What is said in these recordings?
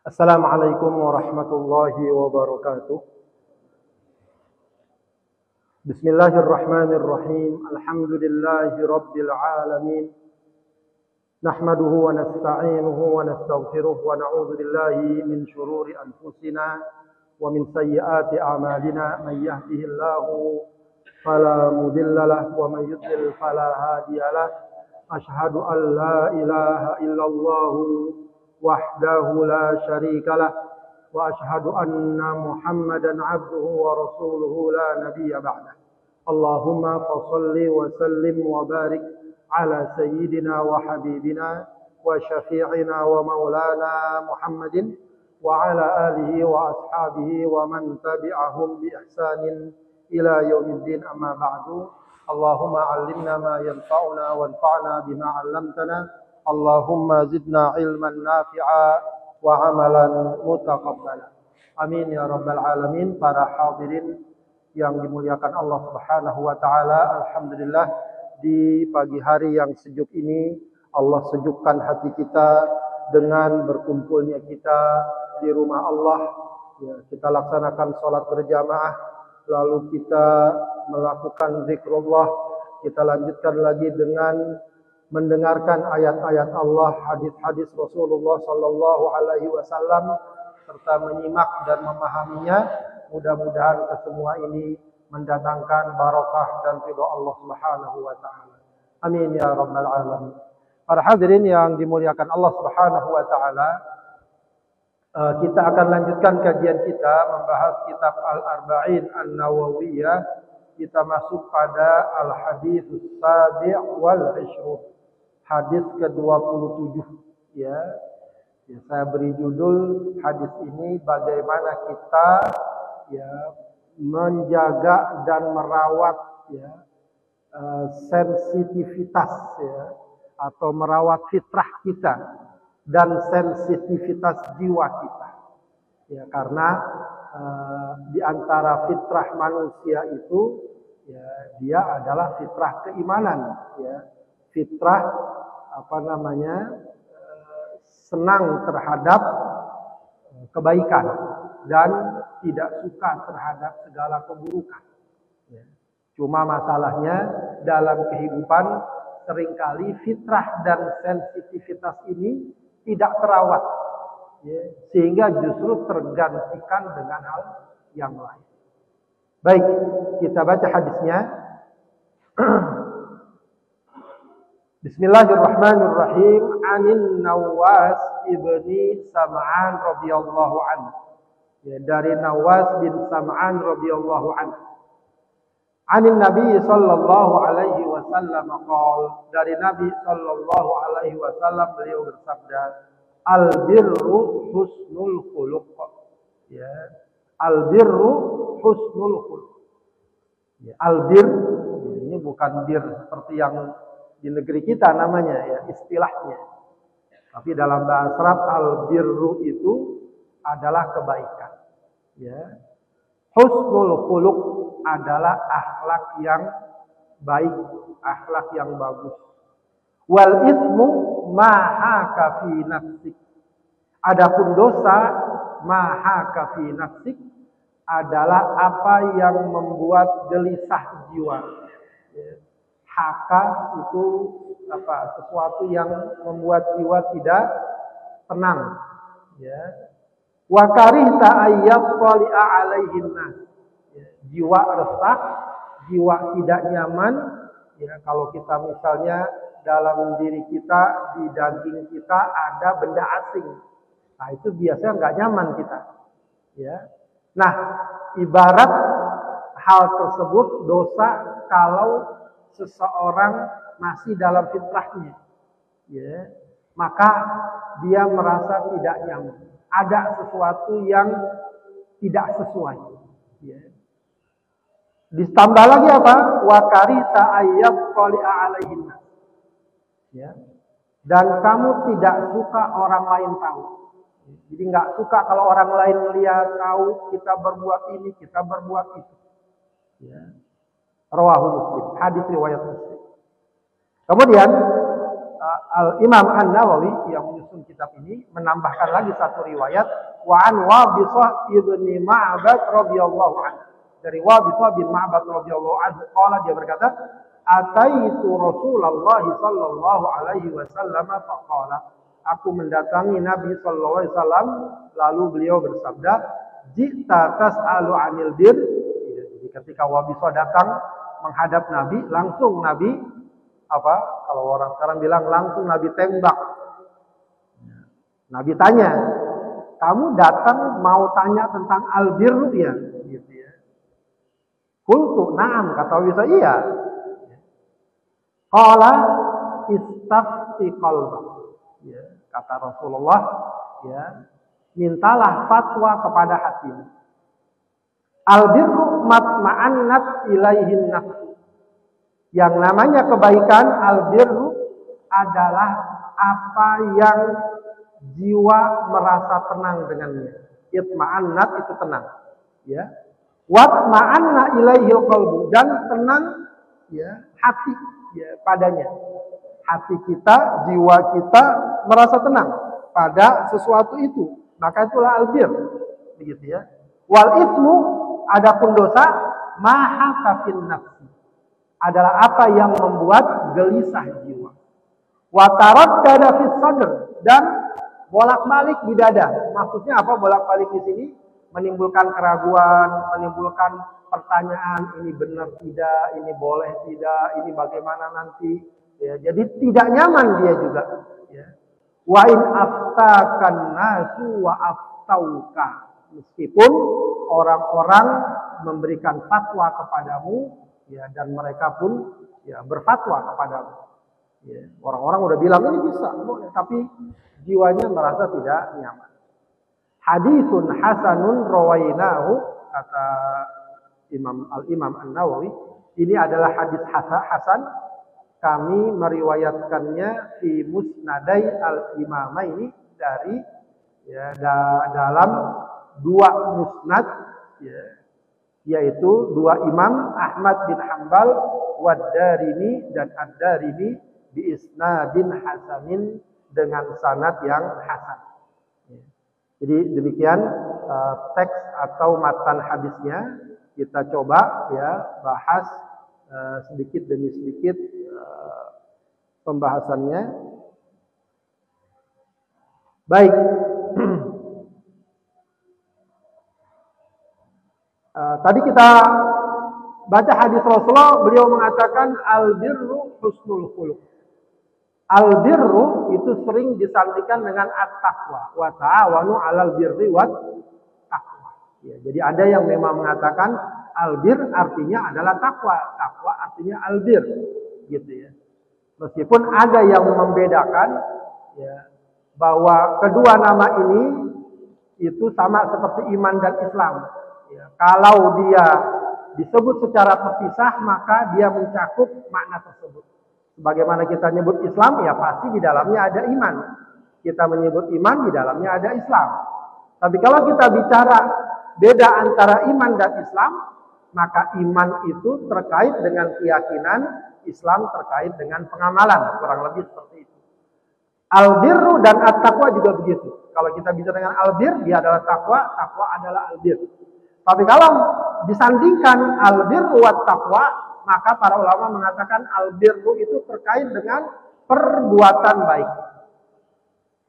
Assalamualaikum warahmatullahi wabarakatuh. Bismillahirrahmanirrahim. Alhamdulillahi rabbil alamin. Nahmaduhu wa nasta'inuhu wa nastaghfiruh wa na'udzu billahi min shururi anfusina wa min sayyiati a'malina. Man yahdihillahu fala mudilla lahu wa man yudlil fala hadiya lahu. Asyhadu an la ilaha illallah wahdahu la syarika lah wa asyhadu anna Muhammadan abduhu wa rasuluhu la nabiyya ba'dah. Allahumma fashalli wa sallim wa barik ala sayyidina wa habibina wa syafi'ina wa maulana Muhammadin wa ala alihi wa ashabihi wa man tabi'ahum bi ihsanin ila yaumiddin, amma ba'du. Allahumma 'allimna ma yanfa'una wanfa'na bima 'allamtana. Allahumma zidna ilman nafi'a wa amalan mutaqabbala. Amin ya rabbal alamin. Para hadirin yang dimuliakan Allah Subhanahu wa taala, alhamdulillah di pagi hari yang sejuk ini Allah sejukkan hati kita dengan berkumpulnya kita di rumah Allah. Ya, kita laksanakan salat berjamaah, lalu kita melakukan zikrullah, kita lanjutkan lagi dengan mendengarkan ayat-ayat Allah, hadis-hadis Rasulullah sallallahu alaihi wasallam, serta menyimak dan memahaminya. Mudah-mudahan kesemua ini mendatangkan barakah dan ridha Allah Subhanahu wa taala. Amin ya rabbal alamin. Para hadirin yang dimuliakan Allah Subhanahu wa taala, kita akan lanjutkan kajian kita membahas kitab Al-Arba'in An-Nawawiyah. Kita masuk pada Al-Hadits Sabi' wal 20. Hadis ke-27 ya. Saya beri judul hadis ini bagaimana kita ya menjaga dan merawat ya sensitivitas ya, atau merawat fitrah kita dan sensitivitas jiwa kita. Ya, karena di antara fitrah manusia itu ya dia adalah fitrah keimanan ya. Fitrah senang terhadap kebaikan dan tidak suka terhadap segala keburukan. Ya. Cuma masalahnya dalam kehidupan seringkali fitrah dan sensitivitas ini tidak terawat, ya, sehingga justru tergantikan dengan hal yang lain. Baik, kita baca hadisnya. Bismillahirrahmanirrahim. Anin Nawas ibni Sam'an radhiyallahu anhu. Ya, dari Nawas bin Sam'an radhiyallahu anhu. Anin Nabi sallallahu alaihi wasallam qala, dari Nabi sallallahu alaihi wasallam beliau bersabda, al-birru husnul khuluq. Ya, al-birru husnul khuluq. Ya, al-bir ini bukan bir seperti yang di negeri kita namanya ya istilahnya. Tapi dalam bahasa Arab al-birru itu adalah kebaikan. Ya. Husnul khuluq adalah akhlak yang baik, akhlak yang bagus. Wal ismu ma haka fi nafsik. Adapun dosa ma haka fi nafsik adalah apa yang membuat gelisah jiwa. Ya. Haka itu sesuatu yang membuat jiwa tidak tenang ya. Wa karihta ayyattali'a 'alaihin nas. Jiwa resah, jiwa tidak nyaman ya, kalau kita misalnya dalam diri kita, di daging kita ada benda asing. Nah, itu biasanya nggak nyaman kita ya. Nah, ibarat hal tersebut dosa kalau seseorang masih dalam fitrahnya, ya, maka dia merasa tidak nyaman. Ada sesuatu yang tidak sesuai. Ya. Ditambah lagi apa? Wa karita ayyattali'a 'alaihin. Ya. Dan kamu tidak suka orang lain tahu. Jadi nggak suka kalau orang lain melihat tahu kita berbuat ini, kita berbuat itu. Ya. Rawahu Muslim, hadis riwayat Muslim. Kemudian Al-Imam An-Nawawi yang menyusun kitab ini menambahkan lagi satu riwayat wa an Wabithah ibni Ma'bad radhiyallahu anhu. Dari Wabithah bin Ma'bad radhiyallahu anhu qala, dia berkata, ataitu Rasulullah sallallahu alaihi wasallam faqala, aku mendatangi Nabi sallallahu alaihi wasallam lalu beliau bersabda, jita tas'alu 'anil bir. Jadi ketika Wabithah datang menghadap Nabi, langsung Nabi kalau orang sekarang bilang langsung Nabi tembak. Nabi tanya, kamu datang mau tanya tentang albirru ya? Gitu ya. Qultu na'am, kata Wabithah, iya. Qala istafti qalbak. Ya, kata Rasulullah, ya, mintalah fatwa kepada hatimu. Albirru matma'annat ilaihin nafsu. Yang namanya kebaikan, albirru adalah apa yang jiwa merasa tenang dengannya. Itma'annat itu tenang, ya. Watma'anna ilaihil qalbu, dan tenang, ya, hati, ya, padanya. Hati kita, jiwa kita merasa tenang pada sesuatu itu, maka itulah albir, begitu ya. Wal ismu, adapun dosa, maha kafin nafsi, adalah apa yang membuat gelisah jiwa. Wa taraddada fis sadr, dan bolak-balik di dada. Maksudnya apa bolak-balik di sini? Menimbulkan keraguan, menimbulkan pertanyaan, ini benar tidak, ini boleh tidak, ini bagaimana nanti. Ya, jadi tidak nyaman dia juga. Ya. Wa in aftakan nasu wa aftauka, meskipun orang-orang memberikan fatwa kepadamu, ya, dan mereka pun, ya, berfatwa kepadamu. Ya, orang-orang udah bilang ini bisa, tapi jiwanya merasa tidak nyaman. Haditsun hasanun rawainahu, kata Al-Imam An-Nawawi, ini adalah hadis hasan, kami meriwayatkannya di musnadai al-imamaini, dari, ya, dalam dua musnad, ya, yaitu dua imam, Ahmad bin Hanbal wad-Darimi, dan ad-Darimi, bi isnadin hasanin, dengan sanad yang hasan. Ya. Jadi demikian teks atau matan hadisnya, kita coba, ya, bahas sedikit demi sedikit pembahasannya. Baik. Tadi kita baca hadis Rasulullah, beliau mengatakan albirru husnul khuluq. Albirru itu sering disandingkan dengan at-taqwa, wa ta'awanu 'alal birri wat taqwa. Ya, jadi ada yang memang mengatakan albir artinya adalah takwa, takwa artinya albir, gitu ya. Meskipun ada yang membedakan, ya, bahwa kedua nama ini itu sama seperti iman dan Islam. Ya, kalau dia disebut secara terpisah, maka dia mencakup makna tersebut. Sebagaimana kita nyebut Islam, ya pasti di dalamnya ada iman. Kita menyebut iman, di dalamnya ada Islam. Tapi kalau kita bicara beda antara iman dan Islam, maka iman itu terkait dengan keyakinan, Islam terkait dengan pengamalan, kurang lebih seperti itu. Albirru dan at-taqwa juga begitu. Kalau kita bicara dengan albir, dia adalah takwa, takwa adalah albir. Tapi kalau disandingkan albirru wat taqwa, maka para ulama mengatakan albirru itu terkait dengan perbuatan baik.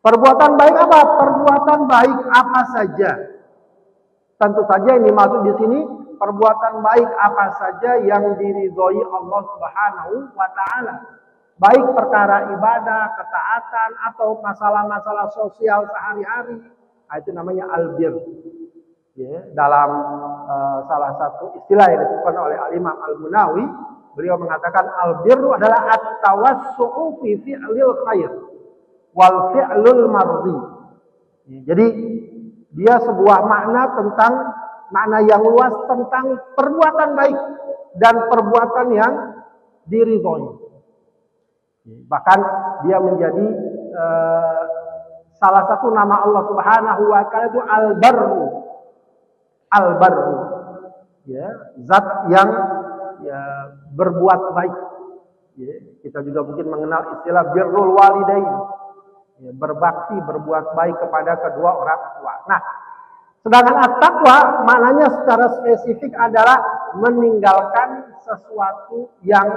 Perbuatan baik apa? Perbuatan baik apa saja. Tentu saja yang dimaksud di sini perbuatan baik apa saja yang diridhoi Allah Subhanahu wa taala. Baik perkara ibadah, ketaatan, atau masalah-masalah sosial sehari-hari. Nah, itu namanya albir. Ya, dalam salah satu istilah yang disebutkan oleh Al-Imam Al-Munawi, beliau mengatakan albirru adalah at-tawassu'u fi fi'lil khair wal fi'lul mardi. Ya, jadi dia sebuah makna tentang makna yang luas tentang perbuatan baik dan perbuatan yang diridhoi. Bahkan dia menjadi salah satu nama Allah Subhanahu wa taala itu Al-Barru. Al-Barru, ya, zat yang, ya, berbuat baik. Ya, kita juga mungkin mengenal istilah birrul walidain. Ya, berbakti, berbuat baik kepada kedua orang tua. Nah, sedangkan at-taqwa maknanya secara spesifik adalah meninggalkan sesuatu yang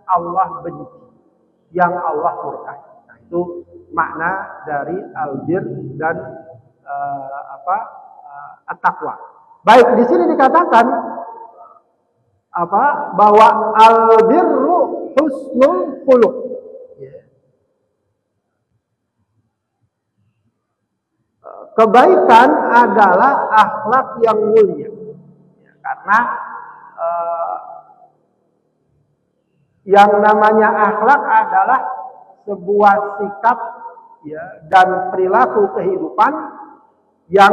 Allah benci, yang Allah murkai. Nah, itu makna dari albir dan at-taqwa. Baik, di sini dikatakan bahwa albirru husnul khuluq. Kebaikan adalah akhlak yang mulia. Karena yang namanya akhlak adalah sebuah sikap dan perilaku kehidupan yang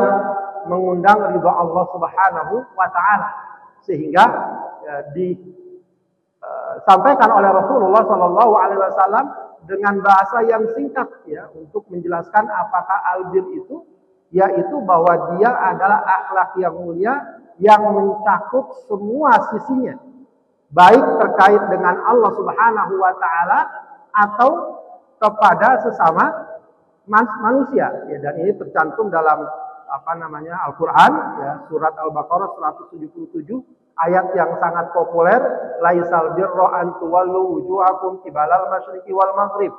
mengundang ridha Allah Subhanahu wa taala. Sehingga disampaikan oleh Rasulullah Shallallahu alaihi wasallam dengan bahasa yang singkat untuk menjelaskan apakah albir itu, yaitu bahwa dia adalah akhlak yang mulia yang mencakup semua sisinya, baik terkait dengan Allah Subhanahu wa taala atau kepada sesama manusia. Dan ini tercantum dalam Al-Qur'an, surat Al-Baqarah 177, ayat yang sangat populer, laisal birra an tuwallu wujuhakum qibalal masyriqi wal maghrib.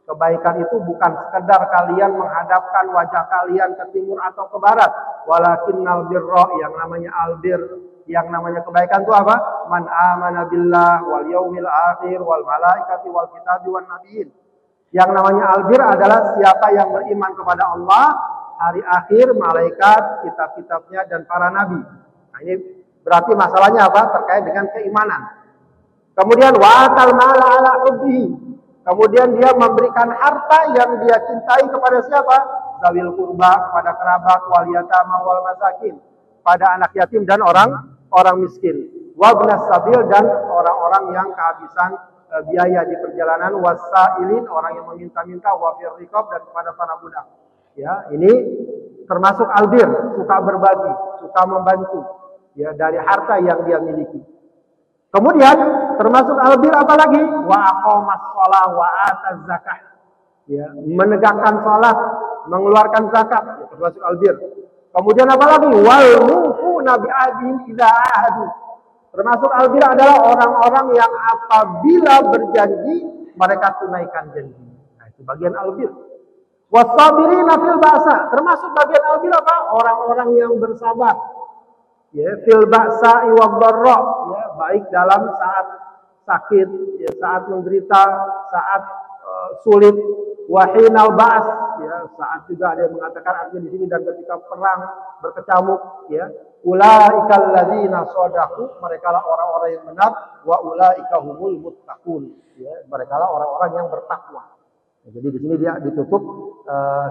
Kebaikan itu bukan sekedar kalian menghadapkan wajah kalian ke timur atau ke barat. Walakinnal birra, yang namanya albir, yang namanya kebaikan itu apa? Man amana billah wal yaumil akhir wal malaikati wal kitabi wan nabiyyin. Yang namanya albir adalah siapa yang beriman kepada Allah, hari akhir, malaikat, kitab-kitabnya dan para nabi. Nah, ini berarti masalahnya apa? Terkait dengan keimanan. Kemudian wa'atal mala ala hubbihi. Kemudian dia memberikan harta yang dia cintai kepada siapa? Zawil qurba, kepada kerabat, wal yatama wal masakin, pada anak yatim dan orang miskin. Wabnas sabil, dan orang-orang yang kehabisan biaya di perjalanan, wasailin, orang yang meminta-minta, wafir riqab, dan kepada para budak. Ini termasuk albir, suka berbagi, suka membantu dari harta yang dia miliki. Kemudian termasuk albir apalagi? Wa aqamas shalah wa ataz zakah. Menegakkan salat, mengeluarkan zakat, termasuk albir. Kemudian apalagi? Wal mufuna bi ahdihim idza ahadu. Termasuk albir adalah orang-orang yang apabila berjanji mereka tunaikan janji. Nah, itu bagian albir. Wasabirina fil ba'sa. Termasuk bagian albir apa? Orang-orang yang bersabar. Fil ba'sa wa dharra, baik dalam saat sakit, saat menderita, saat sulit, wa hinal ba's, saat juga ada yang mengatakan artinya di sini, dan ketika perang berkecamuk, ulaikal ladzina shadaqu, mereka lah orang-orang yang benar, wa ulaika humul muttaqun, mereka lah orang-orang yang bertakwa. Jadi di sini dia ditutup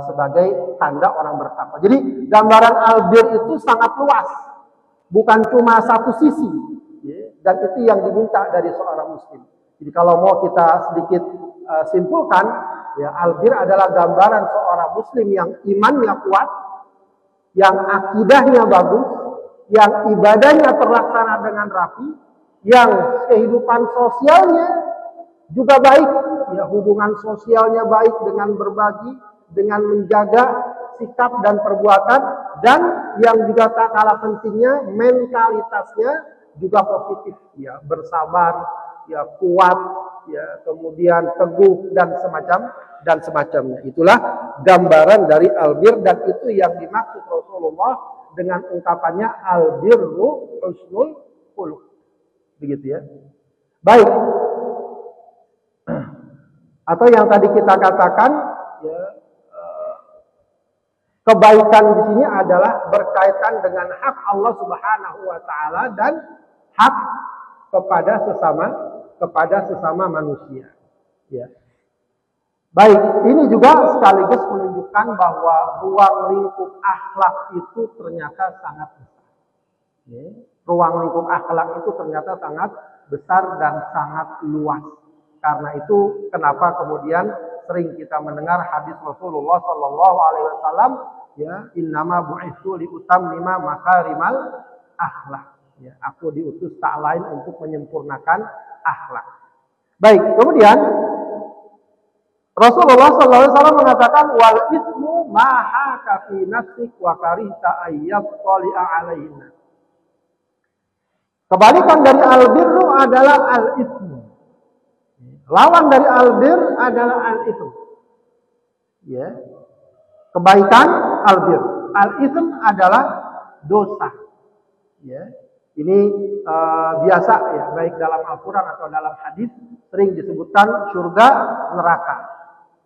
sebagai tanda orang bertakwa. Jadi gambaran albir itu sangat luas. Bukan cuma satu sisi, dan itu yang diminta dari seorang muslim. Jadi kalau mau kita sedikit simpulkan, albir adalah gambaran seorang muslim yang imannya kuat, yang akidahnya bagus, yang ibadahnya terlaksana dengan rapi, yang kehidupan sosialnya juga baik, hubungan sosialnya baik dengan berbagi, dengan menjaga sikap dan perbuatan, dan yang juga tak kalah pentingnya mentalitasnya juga positif, bersabar, kuat, kemudian teguh dan semacamnya. Itulah gambaran dari albir, dan itu yang dimaksud Rasulullah dengan ungkapannya albirru husnul khuluq. Begitu Baik. Atau yang tadi kita katakan, kebaikan di sini adalah berkaitan dengan hak Allah Subhanahu wa taala dan hak kepada sesama manusia. Baik, ini juga sekaligus menunjukkan bahwa ruang lingkup akhlak itu ternyata sangat besar. Ruang lingkup akhlak itu ternyata sangat besar dan sangat luas. Karena itu kenapa kemudian sering kita mendengar hadis Rasulullah Shallallahu Alaihi Wasallam, innama bu'itsu liutammima makarimal akhlak. Aku diutus tak lain untuk menyempurnakan akhlak. Baik, kemudian Rasulullah SAW mengatakan wal ismu maha kafi nafsik wa karihta ayyab qali'a alaihinna. Kebalikan dari albirru adalah al-ismu. Lawan dari albir adalah al-ism. Ya. Kebaikan albir. Al-ism adalah dosa. Ya. Ini biasa ya, baik dalam Al-Quran atau dalam hadis sering disebutkan surga, neraka.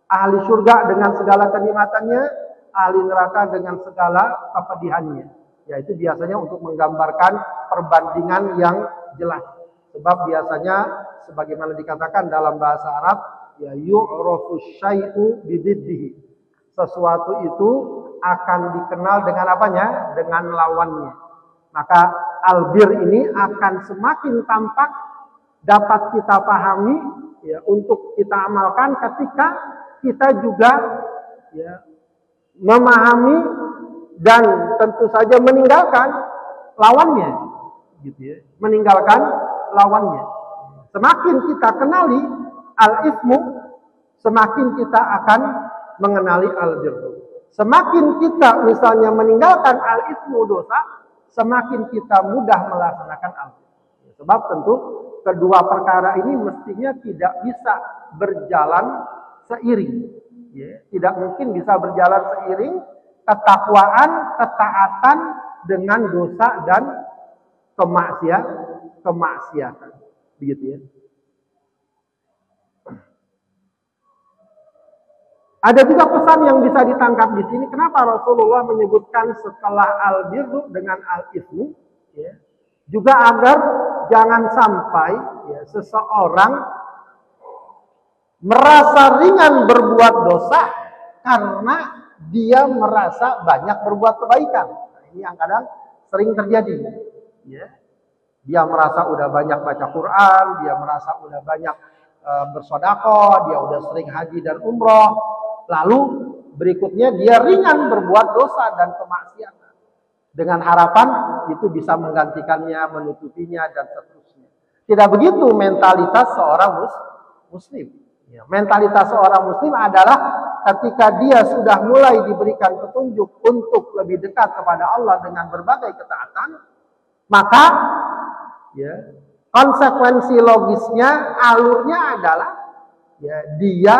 Ahli surga dengan segala kenikmatannya, ahli neraka dengan segala kepedihannya. Yaitu biasanya untuk menggambarkan perbandingan yang jelas. Sebab biasanya sebagaimana dikatakan dalam bahasa Arab, ya yu'rafu syai'u bididdihi. Sesuatu itu akan dikenal dengan apanya? Dengan lawannya. Maka albir ini akan semakin tampak dapat kita pahami ya, untuk kita amalkan ketika kita juga ya, memahami dan tentu saja meninggalkan lawannya, gitu ya. Meninggalkan lawannya. Semakin kita kenali al-ismu, semakin kita akan mengenali al-birru. Semakin kita misalnya meninggalkan al-ismu dosa, semakin kita mudah melaksanakan al-birru. Sebab tentu kedua perkara ini mestinya tidak bisa berjalan seiring. Ya, tidak mungkin bisa berjalan seiring ketakwaan, ketaatan dengan dosa dan kemaksiatan. Begitu ya. Ada juga pesan yang bisa ditangkap di sini. Kenapa Rasulullah menyebutkan setelah al-birru dengan al-ismu? Ya. Juga agar jangan sampai ya, seseorang merasa ringan berbuat dosa karena dia merasa banyak berbuat kebaikan. Nah, ini yang kadang sering terjadi. Ya. Dia merasa udah banyak baca Quran, dia merasa udah banyak bersedekah, dia udah sering haji dan umroh. Lalu berikutnya dia ringan berbuat dosa dan kemaksiatan. Dengan harapan itu bisa menggantikannya, menutupinya dan seterusnya. Tidak begitu mentalitas seorang muslim. Ya, mentalitas seorang muslim adalah ketika dia sudah mulai diberikan petunjuk untuk lebih dekat kepada Allah dengan berbagai ketaatan, maka ya, konsekuensi logisnya, alurnya adalah ya, dia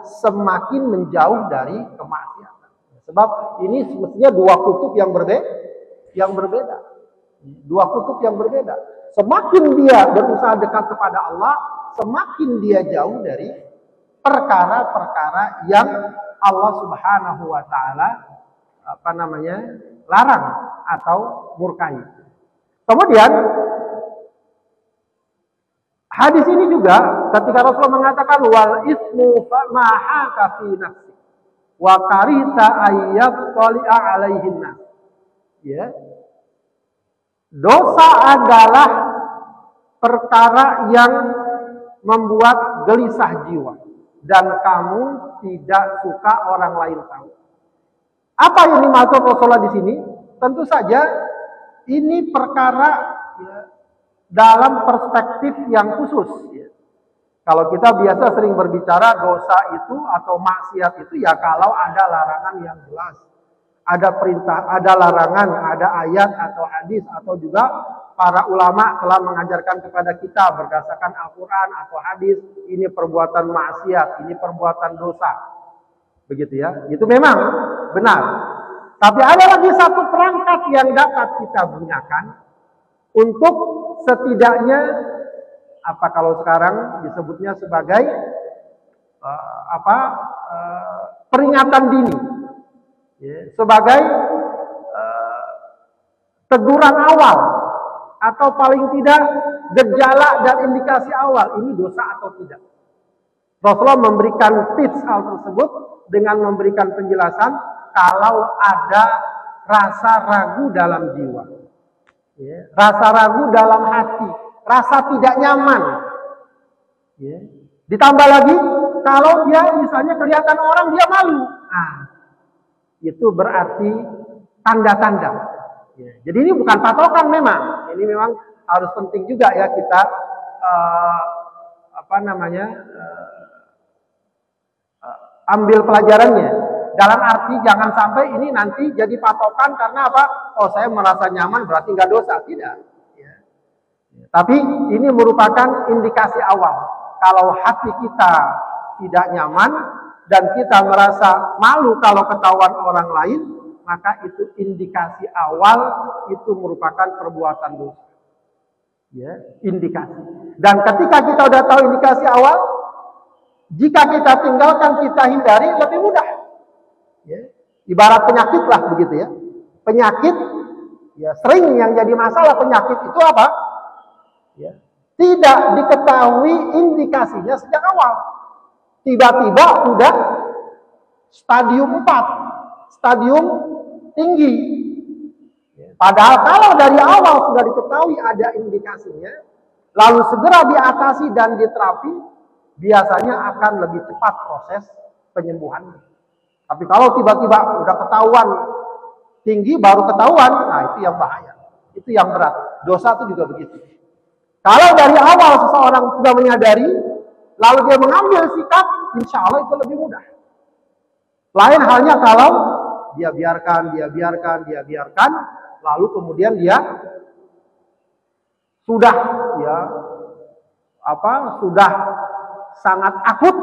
semakin menjauh dari kemaksiatan. Sebab ini semestinya dua kutub yang berbeda. Dua kutub yang berbeda. Semakin dia berusaha dekat kepada Allah, semakin dia jauh dari perkara-perkara yang Allah Subhanahu wa taala larang atau murkai. Kemudian hadis ini juga ketika Rasulullah mengatakan wal ismu maha kafi nafsi wa karita ayyab qali'a alaihinna. Ya. Dosa adalah perkara yang membuat gelisah jiwa dan kamu tidak suka orang lain tahu. Apa yang dimaksud Rasulullah di sini? Tentu saja ini perkara ya, dalam perspektif yang khusus. Ya. Kalau kita biasa sering berbicara dosa itu atau maksiat itu ya kalau ada larangan yang jelas. Ada perintah, ada larangan, ada ayat atau hadis atau juga para ulama telah mengajarkan kepada kita berdasarkan Al-Quran atau hadis ini perbuatan maksiat, ini perbuatan dosa. Begitu ya. Itu memang benar. Tapi ada lagi satu perangkat yang dapat kita gunakan untuk setidaknya apa kalau sekarang disebutnya sebagai peringatan dini, ya, sebagai teguran awal atau paling tidak gejala dan indikasi awal ini dosa atau tidak. Rasulullah memberikan tips hal tersebut dengan memberikan penjelasan kalau ada rasa ragu dalam jiwa, ya, rasa ragu dalam hati, rasa tidak nyaman. Ya. Ditambah lagi kalau dia misalnya kelihatan orang dia malu, nah, itu berarti tanda-tanda. Ya. Jadi ini bukan patokan memang, ini memang harus penting juga ya kita ambil pelajarannya. Dalam arti jangan sampai ini nanti jadi patokan karena apa? Oh, saya merasa nyaman berarti nggak dosa. Tidak. Ya. Tapi ini merupakan indikasi awal. Kalau hati kita tidak nyaman dan kita merasa malu kalau ketahuan orang lain, maka itu indikasi awal, itu merupakan perbuatan dosa. Ya, indikasi. Dan ketika kita udah tahu indikasi awal, jika kita tinggalkan, kita hindari, lebih mudah. Ya. Ibarat penyakit lah begitu ya. Penyakit, ya sering yang jadi masalah penyakit itu apa? Ya. Tidak diketahui indikasinya sejak awal. Tiba-tiba udah stadium 4, stadium tinggi. Padahal kalau dari awal sudah diketahui ada indikasinya, lalu segera diatasi dan diterapi, biasanya akan lebih cepat proses penyembuhannya. Tapi kalau tiba-tiba udah ketahuan tinggi, baru ketahuan, nah itu yang bahaya. Itu yang berat. Dosa itu juga begitu. Kalau dari awal seseorang sudah menyadari, lalu dia mengambil sikap, insya Allah itu lebih mudah. Lain halnya kalau dia biarkan, lalu kemudian dia sudah sudah sangat akut,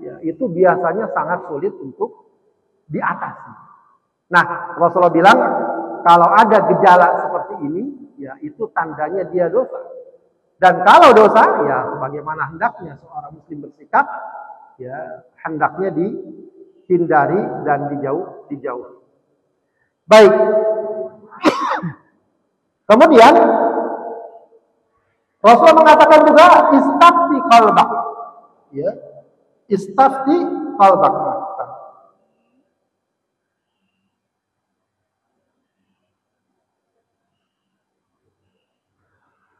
ya, itu biasanya sangat sulit untuk diatasi. Nah, Rasulullah bilang kalau ada gejala seperti ini, ya itu tandanya dia dosa. Dan kalau dosa, ya sebagaimana hendaknya seorang muslim bersikap, ya hendaknya dihindari dan dijauh. Baik. Kemudian Rasulullah mengatakan juga istafti qalbak. Ya. Istafti qalbak.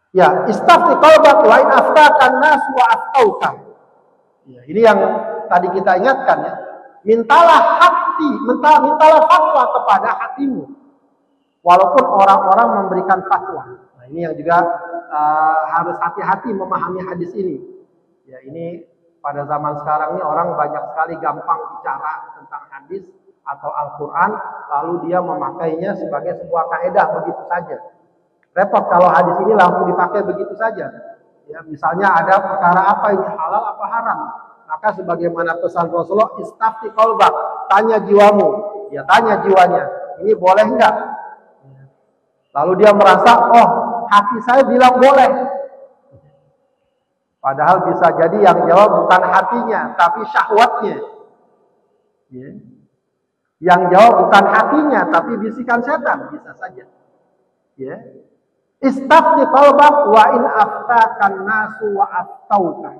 Ya, istafti qalbak wa in aftakan nas wa aftauka. Ya, ini yang tadi kita ingatkan ya. Mintalah fatwa kepada hatimu. Walaupun orang-orang memberikan fatwa. Nah, ini yang juga harus hati-hati memahami hadis ini. Ya, ini pada zaman sekarang ini orang banyak sekali gampang bicara tentang hadis atau Al-Quran, lalu dia memakainya sebagai sebuah kaidah begitu saja. Repot kalau hadis ini langsung dipakai begitu saja. Ya, misalnya ada perkara apa ini halal apa haram, maka sebagaimana pesan Rasulullah, istafti qalbak, tanya jiwamu, ya tanya jiwanya, ini boleh enggak? Lalu dia merasa, oh hati saya bilang boleh. Padahal bisa jadi yang jawab bukan hatinya, tapi syahwatnya. Ya. Yang jawab bukan hatinya, tapi bisikan setan, bisa saja. Ya. Istafti qalbak wa in aftakan nasu wa aftauka.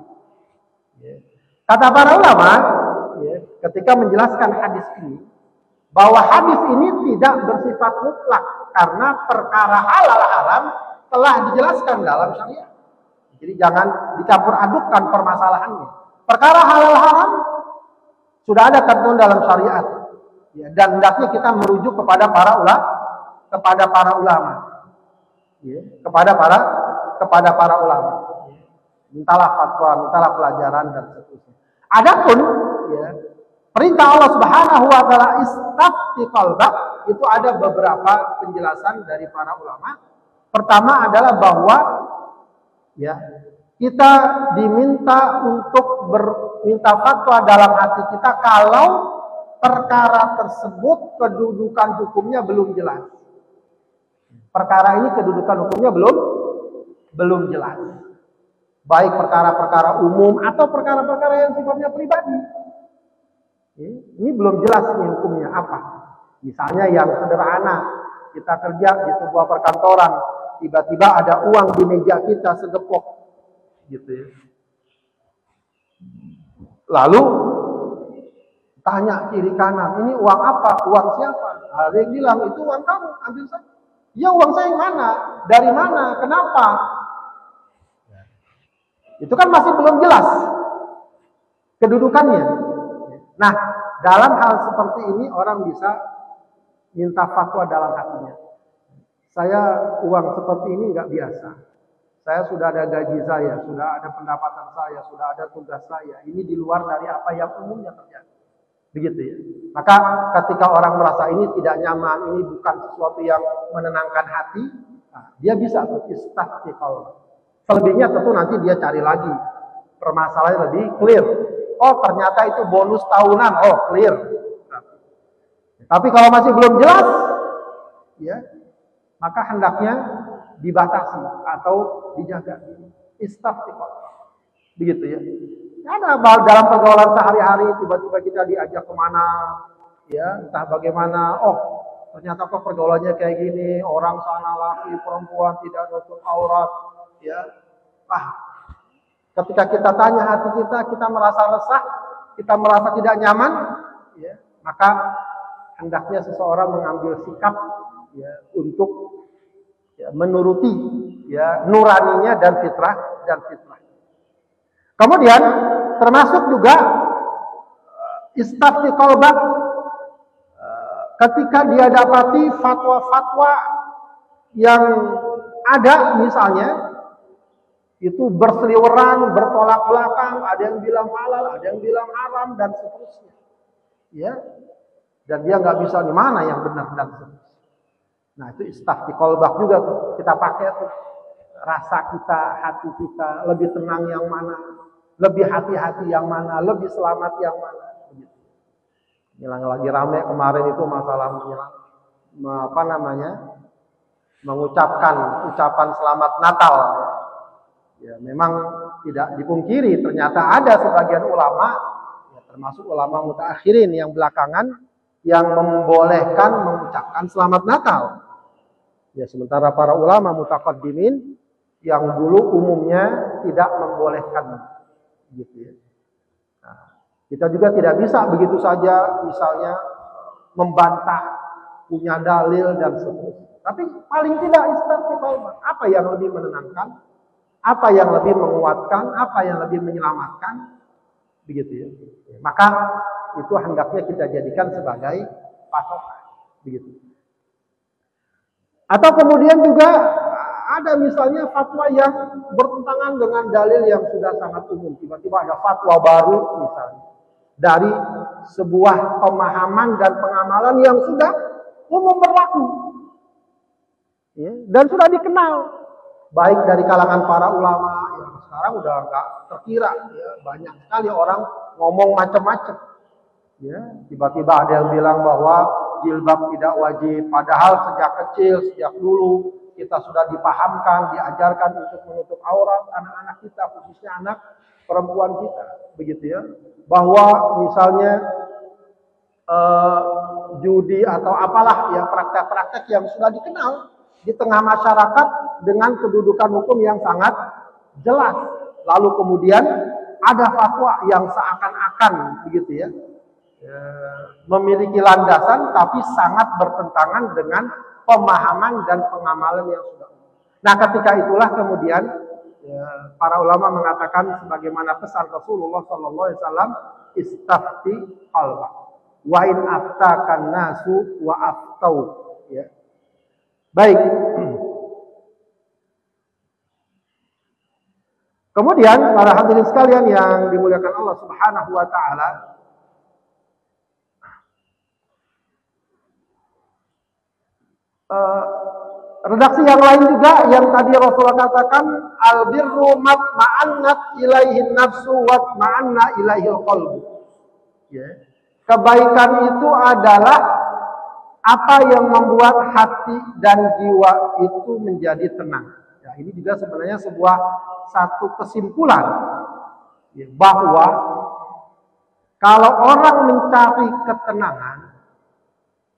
Ya. Kata para ulama, ya, ketika menjelaskan hadis ini, bahwa hadis ini tidak bersifat mutlak karena perkara halal haram telah dijelaskan dalam syariat. Jadi jangan dicampur adukkan permasalahannya. Perkara halal haram sudah ada ketentuan dalam syariat. Ya, dan hendaknya kita merujuk kepada para ulama. Ya, kepada para ulama. Ya. Mintalah fatwa, mintalah pelajaran dan seterusnya. Adapun ya, perintah Allah Subhanahu wa taala istafti qalbak, itu ada beberapa penjelasan dari para ulama. Pertama adalah bahwa ya, kita diminta untuk minta fatwa dalam hati kita kalau perkara tersebut kedudukan hukumnya belum jelas. Perkara ini kedudukan hukumnya belum jelas. Baik perkara-perkara umum atau perkara-perkara yang sifatnya pribadi. Ini belum jelas nih hukumnya apa. Misalnya yang sederhana, kita kerja di sebuah perkantoran, tiba-tiba ada uang di meja kita segepok, gitu ya. Lalu tanya kiri kanan, ini uang apa? Uang siapa? Ada yang bilang itu uang kamu, ambil saja. Ya uang saya yang mana? Dari mana? Kenapa? Itu kan masih belum jelas kedudukannya. Nah, dalam hal seperti ini orang bisa minta fatwa dalam hatinya. Saya uang seperti ini nggak biasa. Saya sudah ada gaji saya, sudah ada pendapatan saya, sudah ada tugas saya. Ini di luar dari apa yang umumnya terjadi. Begitu ya. Maka ketika orang merasa ini tidak nyaman, ini bukan sesuatu yang menenangkan hati, nah, dia bisa istafti qalb. Selebihnya tentu nanti dia cari lagi permasalahan lebih clear. Oh ternyata itu bonus tahunan, oh clear. Nah, tapi kalau masih belum jelas, ya maka hendaknya dibatasi atau dijaga. Istafti qalb. Begitu ya. Ada dalam pergaulan sehari-hari tiba-tiba kita diajak kemana, ya entah bagaimana. Oh ternyata kok pergaulannya kayak gini, orang sana laki perempuan tidak nutup aurat, ya. Ketika kita tanya hati kita merasa resah, kita merasa tidak nyaman, ya, maka hendaknya seseorang mengambil sikap, ya, untuk ya, menuruti ya nuraninya dan fitrah. Kemudian termasuk juga istafti qalbak ketika dia dapati fatwa-fatwa yang ada misalnya itu berseliweran, bertolak belakang, ada yang bilang halal, ada yang bilang haram dan seterusnya. Ya. Dan dia nggak bisa di mana yang benar dan seterusnya. Nah, itu istafti qalbak juga tuh. Kita pakai tuh rasa kita, hati kita lebih tenang yang mana, lebih hati-hati yang mana, lebih selamat yang mana. Yang lagi rame kemarin itu masalah mengucapkan ucapan selamat Natal. Ya, memang tidak dipungkiri ternyata ada sebagian ulama, ya, termasuk ulama mutaakhirin yang belakangan yang membolehkan mengucapkan selamat Natal. Ya, sementara para ulama mutaqaddimin yang dulu umumnya tidak membolehkan. Gitu ya. Nah, kita juga tidak bisa begitu saja misalnya membantah, punya dalil dan seterusnya. Tapi paling tidak istafti qalb. Apa yang lebih menenangkan? Apa yang lebih menguatkan? Apa yang lebih menyelamatkan? Begitu ya. Maka itu hendaknya kita jadikan sebagai patokan. Begitu. Atau kemudian juga ada misalnya fatwa yang bertentangan dengan dalil yang sudah sangat umum. Tiba-tiba ada fatwa baru misalnya. Dari sebuah pemahaman dan pengamalan yang sudah umum berlaku. Ya, dan sudah dikenal. Baik dari kalangan para ulama. Yang sekarang udah nggak terkira. Ya, banyak sekali orang ngomong macam-macam. Ya, tiba-tiba ada yang bilang bahwa jilbab tidak wajib. Padahal sejak kecil, sejak dulu kita sudah dipahamkan, diajarkan untuk menutup aurat anak-anak kita, khususnya anak perempuan kita, begitu ya. Bahwa misalnya judi atau apalah ya praktek-praktek yang sudah dikenal di tengah masyarakat dengan kedudukan hukum yang sangat jelas. Lalu kemudian ada fatwa yang seakan-akan begitu ya, memiliki landasan tapi sangat bertentangan dengan pemahaman dan pengamalan yang sudah. Nah, ketika itulah kemudian ya, para ulama mengatakan sebagaimana pesan Rasulullah SAW, istafti qalbak wa in aftakan nasu wa aftau. Ya. Baik. Kemudian para hadirin sekalian yang dimuliakan Allah Subhanahu wa taala, redaksi yang lain juga yang tadi Rasulullah katakan albirru ma'annat ilaihin nafsu wa ma'anna ilaihil qalbu. Ya. Kebaikan itu adalah apa yang membuat hati dan jiwa itu menjadi tenang. Ya, ini juga sebenarnya sebuah satu kesimpulan ya, bahwa kalau orang mencari ketenangan,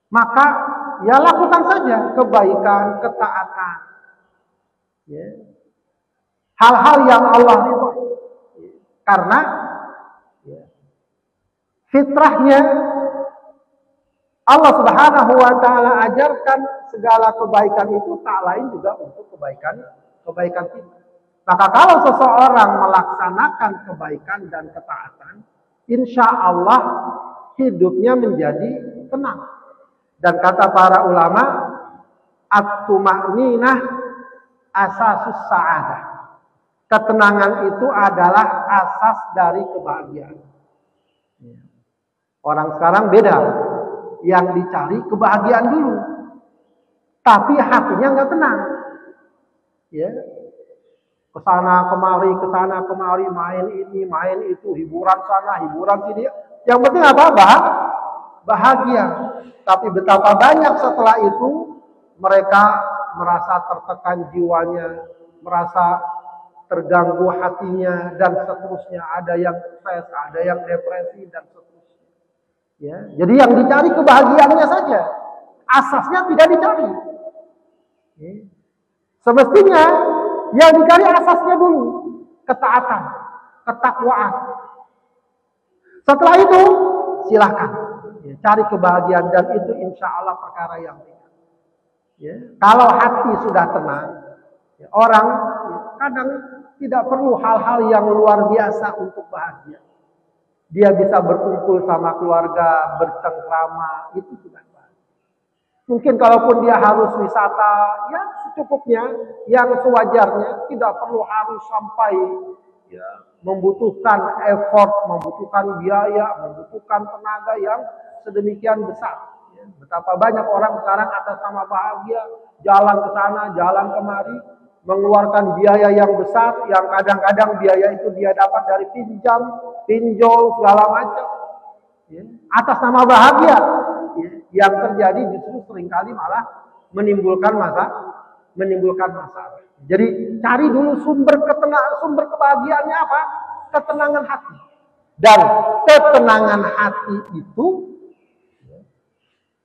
maka ya lakukan saja kebaikan, ketaatan. Ya. Hal-hal yang Allah ridho. Karena ya, fitrahnya Allah Subhanahu wa taala ajarkan segala kebaikan itu tak lain juga untuk kebaikan kita. Maka kalau seseorang melaksanakan kebaikan dan ketaatan, insya Allah hidupnya menjadi tenang. Dan kata para ulama, at-tuma'ninah asasus sa'adah. Ketenangan itu adalah asas dari kebahagiaan. Orang sekarang beda. Yang dicari kebahagiaan dulu. Tapi hatinya nggak tenang. Ya. Kesana kemari, main ini, main itu, hiburan sana, hiburan sini. Yang penting apa? Bahagia. Tapi betapa banyak setelah itu mereka merasa tertekan jiwanya, merasa terganggu hatinya, dan seterusnya. Ada yang stres, ada yang depresi, dan seterusnya. Ya. Jadi yang dicari kebahagiaannya saja. Asasnya tidak dicari. Ya. Semestinya yang dicari asasnya dulu. Ketaatan, ketakwaan. Setelah itu silakan. Ya, cari kebahagiaan, dan itu insya Allah perkara yang ringan. Ya. Kalau hati sudah tenang, ya, orang ya, kadang tidak perlu hal-hal yang luar biasa untuk bahagia. Dia bisa berkumpul sama keluarga, bercengkrama, itu sudah bahagia. Mungkin kalaupun dia harus wisata, ya secukupnya, yang sewajarnya, tidak perlu harus sampai ya, membutuhkan effort, membutuhkan biaya, membutuhkan tenaga yang sedemikian besar. Ya, betapa banyak orang sekarang atas nama bahagia, jalan ke sana, jalan kemari, mengeluarkan biaya yang besar, yang kadang-kadang biaya itu dia dapat dari pinjol, segala macam. Ya, atas nama bahagia, ya, yang terjadi justru seringkali malah menimbulkan masalah. Jadi cari dulu sumber kebahagiaannya apa? Ketenangan hati. Dan ketenangan hati itu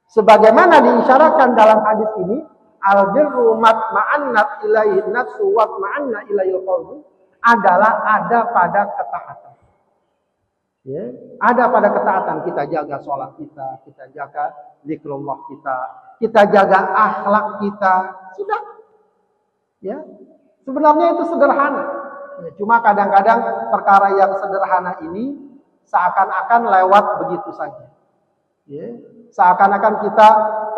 sebagaimana diisyaratkan dalam hadis ini, al-birru matma'annat ilaihi nafsu wa matma'anna ilaihil qalbu, adalah ada pada ketaatan. Ya, ada pada ketaatan. Kita jaga sholat kita jaga zikrullah kita jaga akhlak kita. Sudah. Ya. Sebenarnya itu sederhana. Ya, cuma kadang-kadang perkara yang sederhana ini seakan-akan lewat begitu saja. Ya. Seakan-akan kita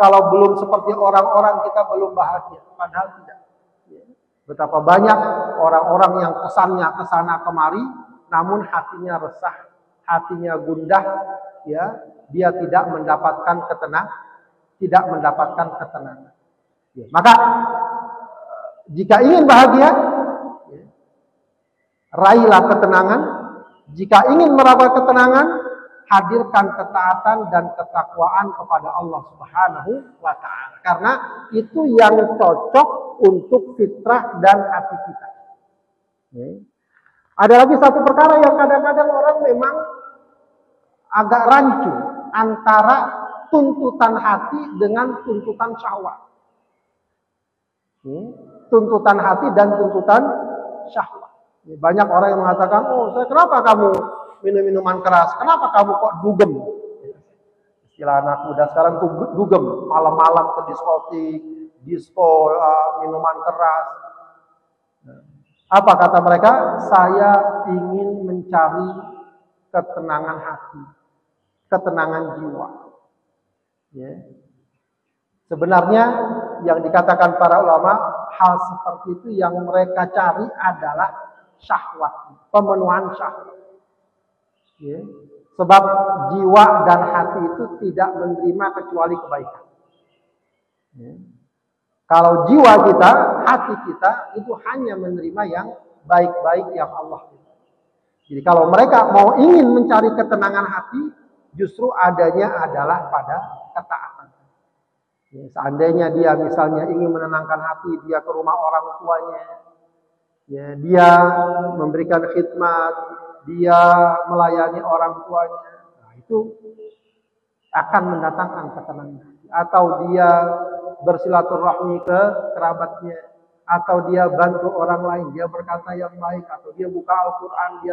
kalau belum seperti orang-orang kita belum bahagia. Padahal tidak. Ya. Betapa banyak orang-orang yang kesannya kesana kemari, namun hatinya resah, hatinya gundah, ya, dia tidak mendapatkan ketenangan. Ya. Maka jika ingin bahagia, ya, raihlah ketenangan. Jika ingin meraba ketenangan, hadirkan ketaatan dan ketakwaan kepada Allah Subhanahu wa Ta'ala. Karena itu yang cocok untuk fitrah dan hati kita. Ya. Ada lagi satu perkara yang kadang-kadang orang memang agak rancu antara tuntutan hati dengan tuntutan syahwat. Tuntutan hati dan tuntutan syahwat. Banyak orang yang mengatakan, oh saya kenapa kamu minum minuman keras? Kenapa kamu kok dugem? Istilah anak muda sekarang tuh dugem. Malam-malam ke diskotik, minuman keras. Apa kata mereka? Saya ingin mencari ketenangan hati, ketenangan jiwa. Ya. Sebenarnya yang dikatakan para ulama, hal seperti itu yang mereka cari adalah syahwat, pemenuhan syahwat. Ya. Sebab jiwa dan hati itu tidak menerima kecuali kebaikan. Ya. Kalau jiwa kita, hati kita itu hanya menerima yang baik-baik yang Allah. Jadi kalau mereka mau ingin mencari ketenangan hati, justru adanya adalah pada ketaatan. Ya, seandainya dia misalnya ingin menenangkan hati, dia ke rumah orang tuanya, ya, dia memberikan khidmat, dia melayani orang tuanya, nah, itu akan mendatangkan ketenangan hati. Atau dia bersilaturahmi ke kerabatnya, atau dia bantu orang lain, dia berkata yang baik, atau dia buka Al-Quran,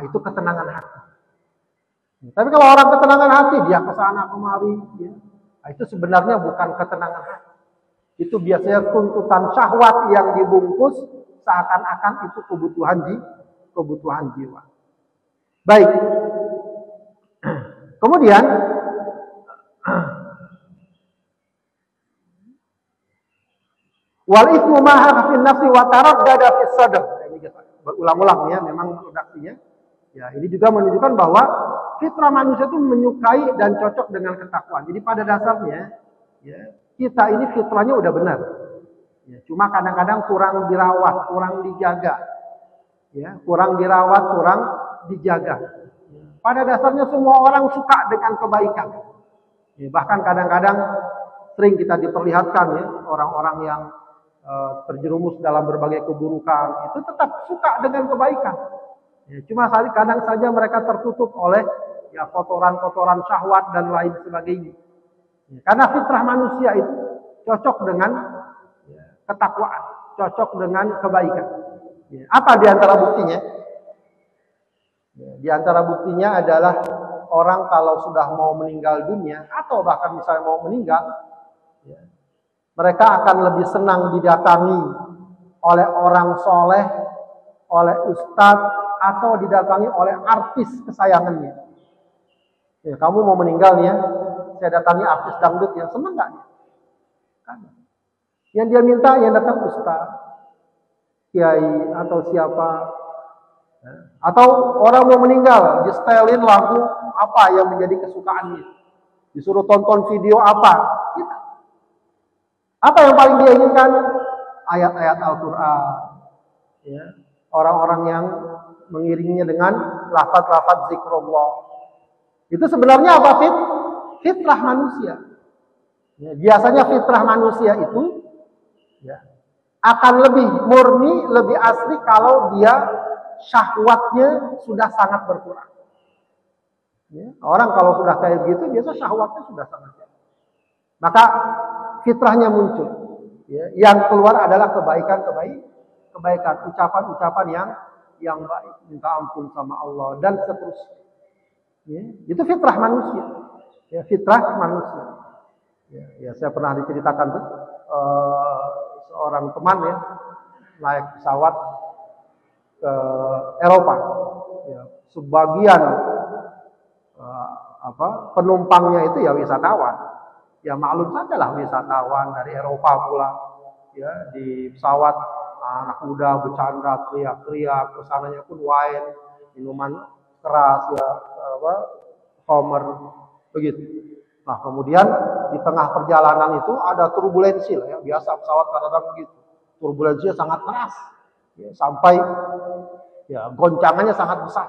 itu ketenangan hati. Tapi kalau orang ketenangan hati, dia kesana kemari, ya, nah, itu sebenarnya bukan ketenangan hati. Itu biasanya tuntutan syahwat yang dibungkus seakan-akan itu kebutuhan jiwa. Baik. Kemudian wal ithmu ma haqa fi nafsi wa taraddada fi sadr. berulang-ulang ya memang redaksinya. Ya, ini juga menunjukkan bahwa fitrah manusia itu menyukai dan cocok dengan ketakwaan. Jadi pada dasarnya ya, kita ini fitrahnya udah benar. Ya, cuma kadang-kadang kurang dirawat, kurang dijaga. Ya, kurang dirawat, kurang dijaga. Pada dasarnya semua orang suka dengan kebaikan. Ya, bahkan kadang-kadang sering kita diperlihatkan ya orang-orang yang terjerumus dalam berbagai keburukan itu tetap suka dengan kebaikan. Ya, cuma kadang saja mereka tertutup oleh ya kotoran-kotoran syahwat dan lain sebagainya. Ya, karena fitrah manusia itu cocok dengan ya, ketakwaan, cocok dengan kebaikan. Ya, apa di antara buktinya? Ya, di antara buktinya adalah orang kalau sudah mau meninggal dunia atau bahkan misalnya mau meninggal, ya, mereka akan lebih senang didatangi oleh orang soleh, oleh ustadz, atau didatangi oleh artis kesayangannya. Ya, kamu mau meninggal nih ya, saya datangi artis dangdut ya, senang nggak? Yang dia minta yang datang ustadz, kiai atau siapa. Ya. Atau orang mau meninggal, di-setelin lagu apa yang menjadi kesukaannya. Disuruh tonton video apa. Gitu. Apa yang paling dia inginkan? Ayat-ayat Al-Quran. Ya. Orang-orang yang mengiringinya dengan lafaz-lafaz zikrullah. Itu sebenarnya apa? Fitrah manusia. Ya, biasanya fitrah manusia itu ya, akan lebih murni, lebih asli kalau dia syahwatnya sudah sangat berkurang. Ya, orang kalau sudah kayak gitu, biasa syahwatnya sudah sangat berkurang. Maka fitrahnya muncul. Ya, yang keluar adalah kebaikan, ucapan-ucapan yang baik, minta ampun sama Allah dan seterusnya. Ya, itu fitrah manusia. Ya, fitrah manusia. Ya, saya pernah diceritakan tuh seorang teman ya naik pesawat ke Eropa. Ya, sebagian penumpangnya itu ya wisatawan. Ya maklum sajalah wisatawan dari Eropa pula. Ya, di pesawat anak muda bercanda, teriak-teriak, kesananya pun wine, minuman keras ya, homer begitu. Nah, kemudian di tengah perjalanan itu ada turbulensi lah ya, biasa pesawat kadang-kadang begitu. Turbulensinya sangat keras. Ya, sampai ya goncangannya sangat besar.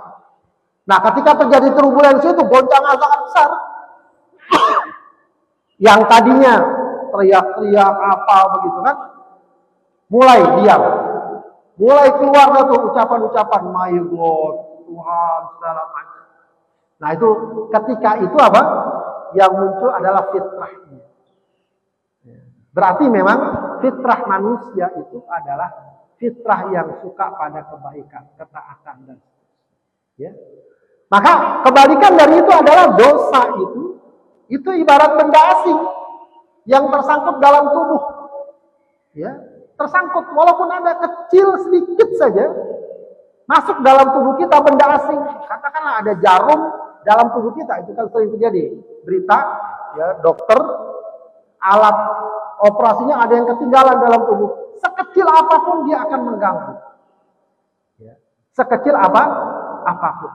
Nah, ketika terjadi turbulensi itu goncangan sangat besar. Yang tadinya teriak-teriak apa begitu kan, mulai diam. Mulai keluar tuh ucapan-ucapan my God, Tuhan, segala macam. Nah, itu ketika itu apa? Yang muncul adalah fitrahnya. Berarti memang fitrah manusia itu adalah fitrah yang suka pada kebaikan, ketaatan dan ya. Maka kebalikan dari itu adalah dosa itu ibarat benda asing yang tersangkut dalam tubuh. Ya, tersangkut walaupun ada kecil sedikit saja masuk dalam tubuh kita benda asing. Katakanlah ada jarum dalam tubuh kita, itu kan sering terjadi. Berita ya, dokter alat operasinya ada yang ketinggalan dalam tubuh. Sekecil apapun dia akan mengganggu. Ya. Sekecil apapun.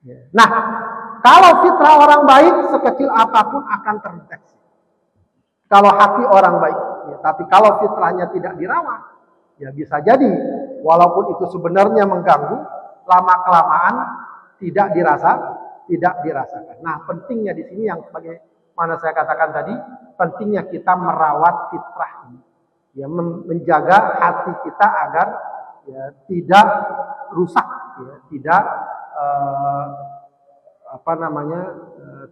Ya. Nah, kalau fitrah orang baik, sekecil apapun akan terdeteksi. Kalau hati orang baik, ya, tapi kalau fitrahnya tidak dirawat, ya bisa jadi walaupun itu sebenarnya mengganggu, lama-kelamaan tidak dirasakan. Nah, pentingnya di sini yang bagaimana saya katakan tadi, pentingnya kita merawat fitrah ini. Ya, menjaga hati kita agar ya, tidak rusak, ya, tidak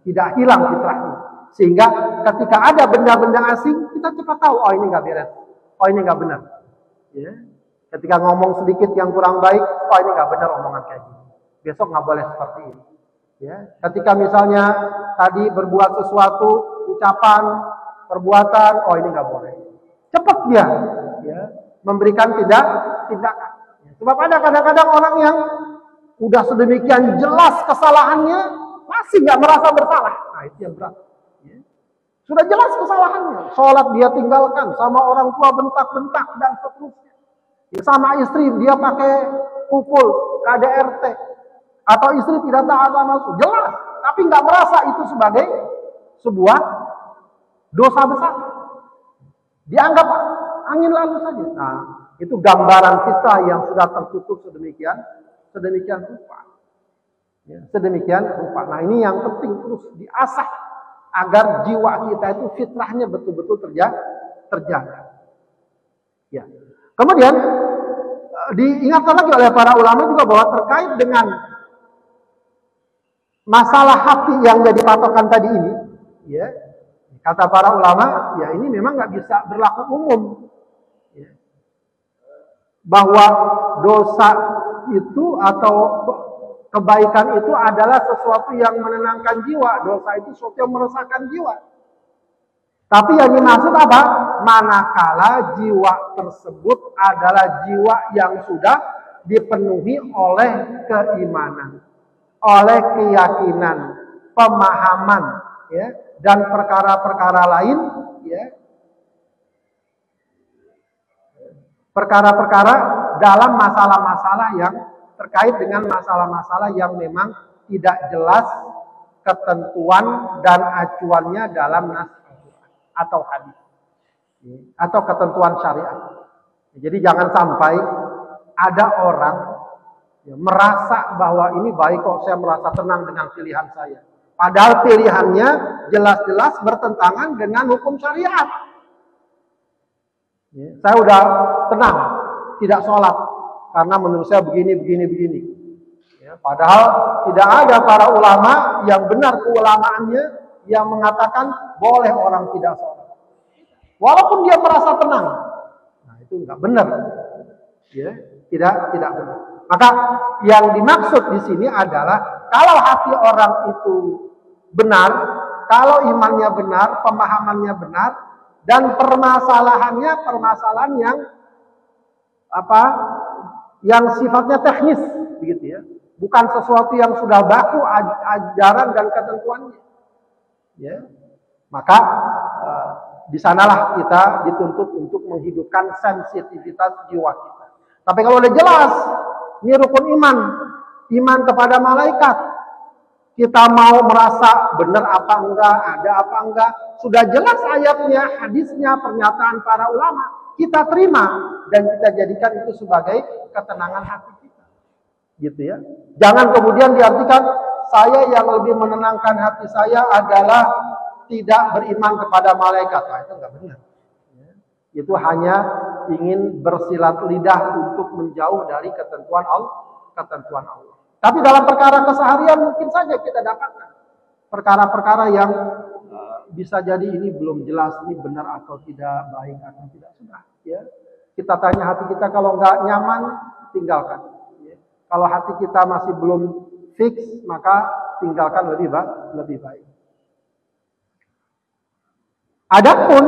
tidak hilang fitrahnya. Sehingga ketika ada benda-benda asing, kita cepat tahu, oh ini nggak beres, oh ini nggak benar. Ya. Ketika ngomong sedikit yang kurang baik, oh ini nggak benar omongan kayak gini. Besok nggak boleh seperti ini. Ya. Ketika misalnya tadi berbuat sesuatu, ucapan, perbuatan, oh ini nggak boleh. Cepat dia, ya, memberikan tindakan. Sebab ada kadang-kadang orang yang udah sedemikian jelas kesalahannya, masih nggak merasa bersalah. Nah itu yang berat. Ya. Sudah jelas kesalahannya, sholat dia tinggalkan, sama orang tua bentak-bentak dan seterusnya. Sama istri dia pakai pukul KDRT, atau istri tidak taat sama suami, jelas, tapi nggak merasa itu sebagai sebuah dosa besar. Dianggap angin lalu saja. Nah, itu gambaran kita yang sudah tertutup sedemikian rupa. Ya, sedemikian rupa. Nah, ini yang penting terus diasah agar jiwa kita itu fitrahnya betul-betul terjaga. Ya. Kemudian diingatkan lagi oleh para ulama juga bahwa terkait dengan masalah hati yang jadi patokan tadi ini, ya, kata para ulama, ya ini memang nggak bisa berlaku umum, ya. Bahwa dosa itu atau kebaikan itu adalah sesuatu yang menenangkan jiwa, dosa itu sesuatu yang meresahkan jiwa. Tapi yang dimaksud apa? Manakala jiwa tersebut adalah jiwa yang sudah dipenuhi oleh keimanan, oleh keyakinan, pemahaman, ya, dan perkara-perkara lain, ya, perkara-perkara dalam masalah-masalah yang terkait dengan masalah-masalah yang memang tidak jelas ketentuan dan acuannya dalam nas atau hadis atau ketentuan syariat. Jadi jangan sampai ada orang merasa bahwa ini baik kok, saya merasa tenang dengan pilihan saya. Padahal pilihannya jelas-jelas bertentangan dengan hukum syariat. Saya udah tenang, tidak sholat, karena menurut saya begini. Padahal tidak ada para ulama yang benar keulamaannya yang mengatakan boleh orang tidak sholat. Walaupun dia merasa tenang. Nah, itu enggak benar. Ya, tidak benar. Maka yang dimaksud di sini adalah kalau hati orang itu benar, kalau imannya benar, pemahamannya benar, dan permasalahan yang yang sifatnya teknis, begitu ya, bukan sesuatu yang sudah baku ajaran dan ketentuannya, ya, maka di sanalah kita dituntut untuk menghidupkan sensitivitas jiwa kita. Tapi kalau udah jelas, ini rukun iman kepada malaikat, kita mau merasa benar apa enggak, ada apa enggak, sudah jelas ayatnya, hadisnya, pernyataan para ulama, kita terima dan kita jadikan itu sebagai ketenangan hati kita. Gitu ya. Jangan kemudian diartikan saya yang lebih menenangkan hati saya adalah tidak beriman kepada malaikat. Nah, itu enggak benar. Itu hanya ingin bersilat lidah untuk menjauh dari ketentuan Allah. Tapi dalam perkara keseharian mungkin saja kita dapatkan perkara-perkara yang bisa jadi ini belum jelas, ini benar atau tidak, baik atau tidak, sudah. Ya. Kita tanya hati kita, kalau nggak nyaman, tinggalkan. Ya. Kalau hati kita masih belum fix, maka tinggalkan lebih baik. Adapun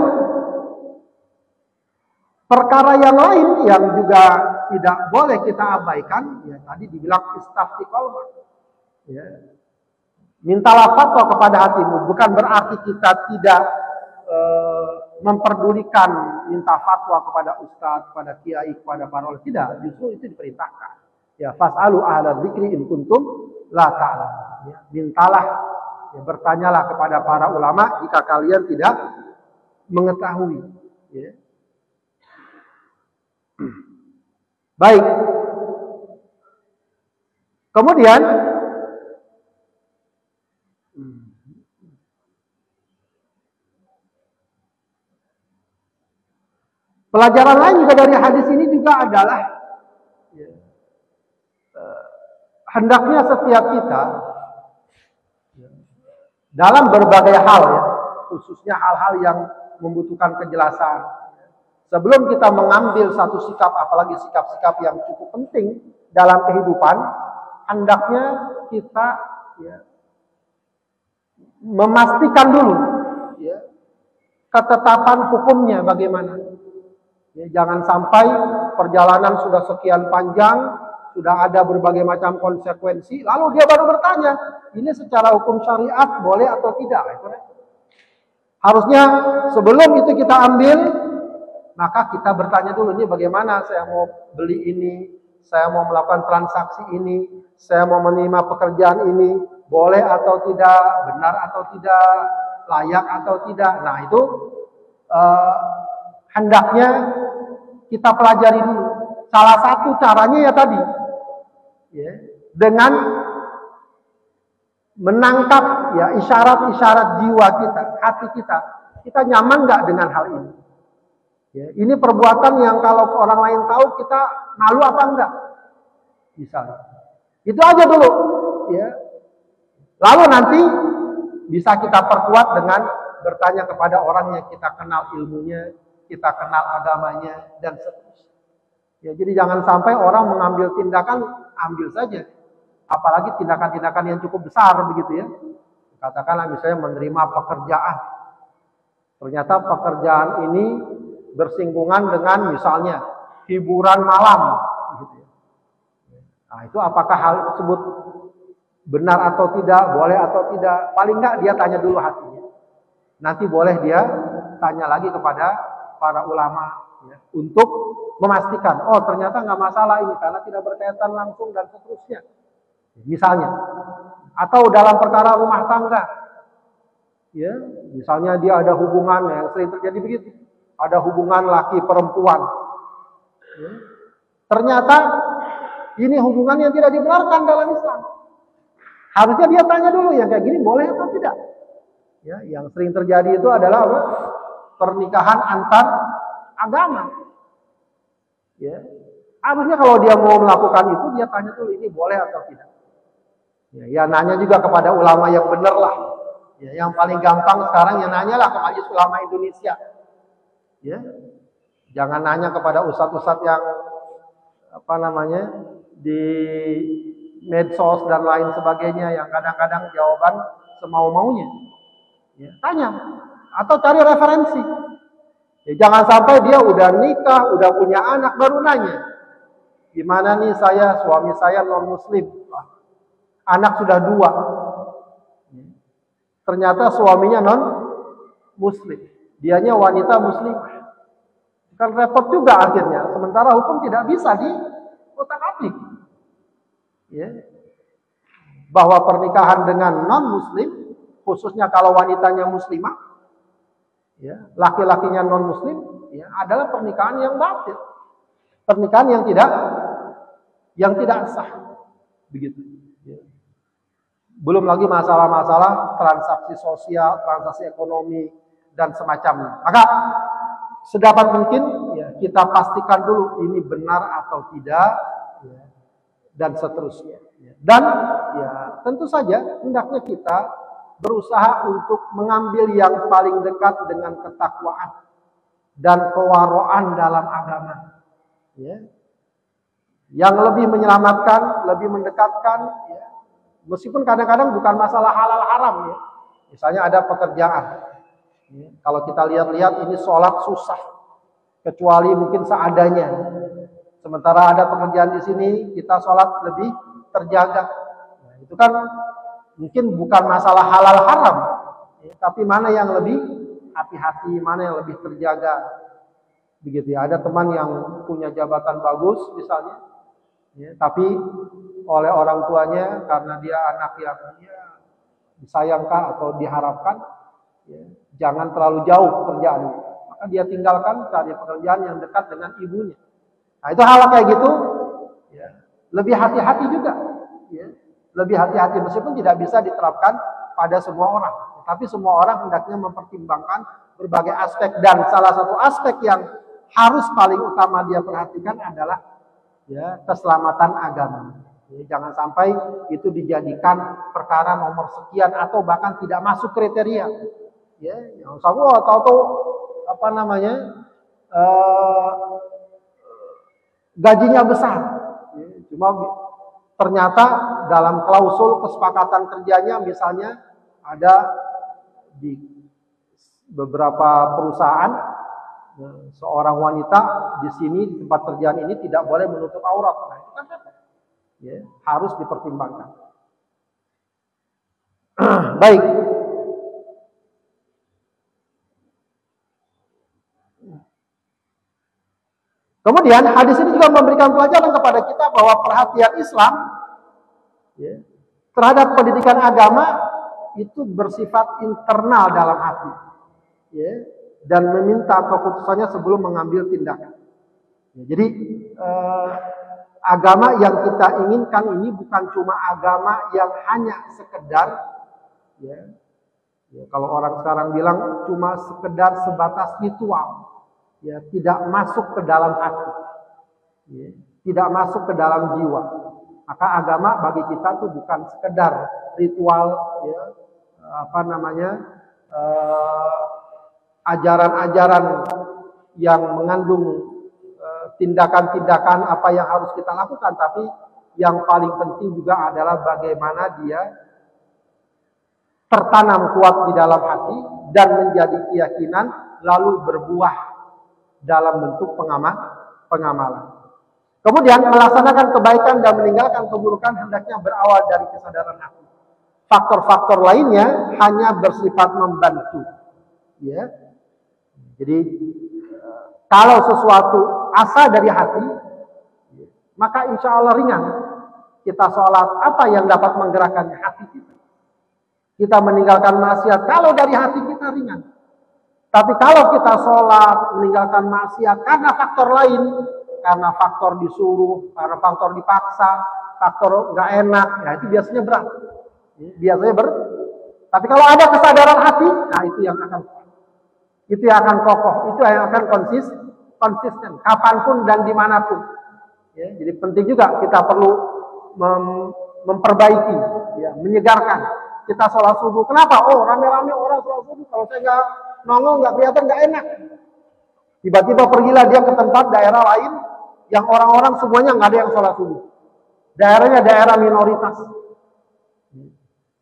perkara yang lain yang juga tidak boleh kita abaikan, ya tadi dibilang istafti qalbak. Ya. Mintalah fatwa kepada hatimu, bukan berarti kita tidak memperdulikan minta fatwa kepada ustadz, kepada kiai, kepada para ulama, tidak, justru itu diperintahkan. Ya, fas'alu ahla dzikri in kuntum la ta'lamun. Ya, mintalah, ya, bertanyalah kepada para ulama jika kalian tidak mengetahui. Ya. Baik. Kemudian pelajaran lain juga dari hadis ini juga adalah hendaknya setiap kita dalam berbagai hal, ya, khususnya hal-hal yang membutuhkan kejelasan, sebelum kita mengambil satu sikap, apalagi sikap-sikap yang cukup penting dalam kehidupan, hendaknya kita, ya, memastikan dulu, ya, ketetapan hukumnya bagaimana. Ya, jangan sampai perjalanan sudah sekian panjang, sudah ada berbagai macam konsekuensi, lalu dia baru bertanya, ini secara hukum syariat boleh atau tidak? Harusnya sebelum itu kita ambil, maka kita bertanya dulu, ini bagaimana saya mau beli ini, saya mau melakukan transaksi ini, saya mau menerima pekerjaan ini, boleh atau tidak, benar atau tidak, layak atau tidak. Nah itu hendaknya kita pelajari dulu. Salah satu caranya ya tadi, ya, dengan menangkap ya isyarat-isyarat jiwa kita, hati kita nyaman nggak dengan hal ini? Ya, ini perbuatan yang kalau orang lain tahu kita malu apa enggak? Misalnya, itu aja dulu, ya. Lalu nanti bisa kita perkuat dengan bertanya kepada orang yang kita kenal ilmunya, kita kenal agamanya, dan seterusnya. Ya, jadi jangan sampai orang mengambil tindakan, ambil saja. Apalagi tindakan-tindakan yang cukup besar begitu ya. Katakanlah misalnya menerima pekerjaan. Ternyata pekerjaan ini bersinggungan dengan misalnya hiburan malam. Gitu ya. Nah itu apakah hal tersebut benar atau tidak, boleh atau tidak. Paling enggak dia tanya dulu hatinya. Nanti boleh dia tanya lagi kepada para ulama ya, untuk memastikan, oh ternyata nggak masalah ini karena tidak berkaitan langsung dan seterusnya. Misalnya, atau dalam perkara rumah tangga, ya, misalnya dia ada hubungan yang sering terjadi begitu, ada hubungan laki perempuan, ya. Ternyata ini hubungan yang tidak dibenarkan dalam Islam. Harusnya dia tanya dulu yang kayak gini boleh atau tidak. Ya, yang sering terjadi itu adalah apa? Pernikahan antar agama. Ya, harusnya kalau dia mau melakukan itu dia tanya dulu ini boleh atau tidak. Ya, nanya juga kepada ulama yang benar lah. Ya, yang paling gampang sekarang ya nanyalah ke Majelis Ulama Indonesia. Ya, jangan nanya kepada ustadz-ustadz yang apa namanya di medsos dan lain sebagainya yang kadang-kadang jawaban semau-maunya. Ya, tanya atau cari referensi. Ya, jangan sampai dia udah nikah, udah punya anak baru nanya. Gimana nih suami saya non muslim. Anak sudah 2. Ternyata suaminya non muslim. Dianya wanita muslim. Kan repot juga akhirnya. Sementara hukum tidak bisa diotak-atik. Ya. Bahwa pernikahan dengan non muslim, khususnya kalau wanitanya muslimah, ya, laki-lakinya non muslim, ya, adalah pernikahan yang batil. Pernikahan yang tidak sah. Begitu. Ya. Belum lagi masalah-masalah transaksi sosial, transaksi ekonomi, dan semacamnya. Maka sedapat mungkin ya, kita pastikan dulu ini benar atau tidak, ya, dan seterusnya. Dan ya tentu saja hendaknya kita berusaha untuk mengambil yang paling dekat dengan ketakwaan dan kewaraan dalam agama. Ya. Yang lebih menyelamatkan, lebih mendekatkan, ya. Meskipun kadang-kadang bukan masalah halal haram ya. Misalnya ada pekerjaan. Ya. Kalau kita lihat-lihat ini sholat susah. Kecuali mungkin seadanya. Sementara ada pekerjaan di sini kita sholat lebih terjaga. Nah, itu kan mungkin bukan masalah halal haram. Ya. Tapi mana yang lebih hati-hati, mana yang lebih terjaga. Begitu ya. Ada teman yang punya jabatan bagus misalnya. Ya, tapi oleh orang tuanya karena dia anak yang ya, disayangkan atau diharapkan ya, jangan terlalu jauh kerjaannya, maka dia tinggalkan cari pekerjaan yang dekat dengan ibunya. Nah itu hal kayak gitu ya, lebih hati-hati juga ya, lebih hati-hati meskipun tidak bisa diterapkan pada semua orang, tapi semua orang hendaknya mempertimbangkan berbagai aspek dan salah satu aspek yang harus paling utama dia perhatikan adalah ya, keselamatan agama. Ya, jangan sampai itu dijadikan perkara nomor sekian atau bahkan tidak masuk kriteria. Ya, yang sama tahu apa namanya gajinya besar. Ya, cuma ternyata dalam klausul kesepakatan kerjanya misalnya ada di beberapa perusahaan seorang wanita di sini di tempat kerjaan ini tidak boleh menutup aurat. Nah, itu kan ya, harus dipertimbangkan. Baik. Kemudian hadis ini juga memberikan pelajaran kepada kita bahwa perhatian Islam terhadap pendidikan agama itu bersifat internal dalam hati, dan meminta keputusannya sebelum mengambil tindakan. Jadi agama yang kita inginkan ini bukan cuma agama yang hanya sekedar, kalau orang sekarang bilang cuma sekedar sebatas ritual, tidak masuk ke dalam hati, tidak masuk ke dalam jiwa. Maka agama bagi kita tuh bukan sekedar ritual, ajaran-ajaran yang mengandung tindakan-tindakan apa yang harus kita lakukan, tapi yang paling penting juga adalah bagaimana dia tertanam kuat di dalam hati dan menjadi keyakinan lalu berbuah dalam bentuk pengamalan. Kemudian melaksanakan kebaikan dan meninggalkan keburukan hendaknya berawal dari kesadaran hati. Faktor-faktor lainnya hanya bersifat membantu. Jadi kalau sesuatu asal dari hati, maka insya Allah ringan. Kita sholat, apa yang dapat menggerakkan hati kita? Kita meninggalkan maksiat, kalau dari hati kita ringan. Tapi kalau kita sholat, meninggalkan maksiat karena faktor lain, karena faktor disuruh, karena faktor dipaksa, faktor nggak enak, itu biasanya berat. Tapi kalau ada kesadaran hati, nah itu yang akan kokoh, itu yang akan konsisten, kapanpun dan dimanapun. Jadi penting juga kita perlu memperbaiki, menyegarkan. Kita sholat subuh, kenapa? Oh, rame-rame orang sholat subuh, kalau saya nggak nongol, nggak kelihatan, nggak enak. Tiba-tiba pergilah dia ke tempat daerah lain yang orang-orang semuanya nggak ada yang sholat subuh. Daerahnya daerah minoritas.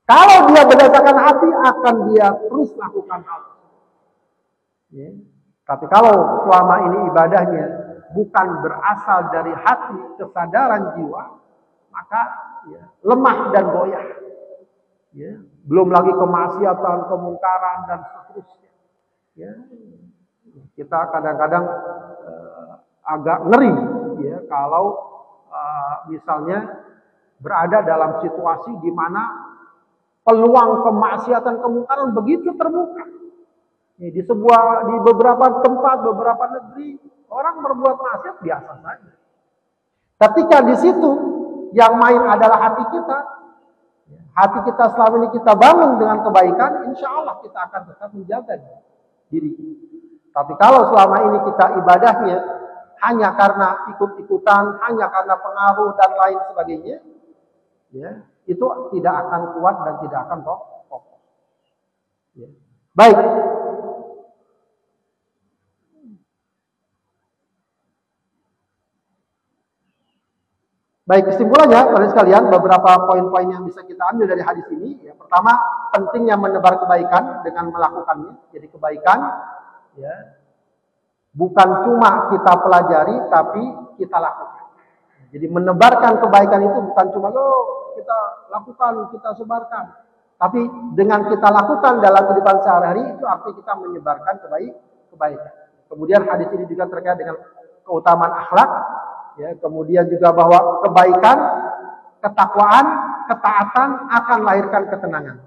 Kalau dia berdasarkan hati, akan dia terus lakukan hal. Tapi kalau selama ini ibadahnya bukan berasal dari hati, kesadaran jiwa, maka lemah dan goyah. Belum lagi kemaksiatan, kemungkaran dan seterusnya. Kita kadang-kadang agak ngeri, kalau misalnya berada dalam situasi di mana peluang kemaksiatan, kemungkaran begitu terbuka. Di beberapa tempat, beberapa negeri, orang berbuat maksiat biasa saja. Ketika di situ yang main adalah hati kita selama ini kita bangun dengan kebaikan, insya Allah kita akan tetap menjaga diri. Tapi kalau selama ini kita ibadahnya hanya karena ikut-ikutan, hanya karena pengaruh dan lain sebagainya, itu tidak akan kuat dan tidak akan kokoh. Baik. Baik, kesimpulannya, teman sekalian, beberapa poin-poin yang bisa kita ambil dari hadis ini. Yang pertama, pentingnya menebar kebaikan dengan melakukannya. Jadi kebaikan, bukan cuma kita pelajari, tapi kita lakukan. Jadi menebarkan kebaikan itu bukan cuma kita lakukan, kita sebarkan. Tapi dengan kita lakukan dalam kehidupan sehari-hari, itu artinya kita menyebarkan kebaikan. Kemudian hadis ini juga terkait dengan keutamaan akhlak. Kemudian juga bahwa kebaikan, ketakwaan, ketaatan akan melahirkan ketenangan.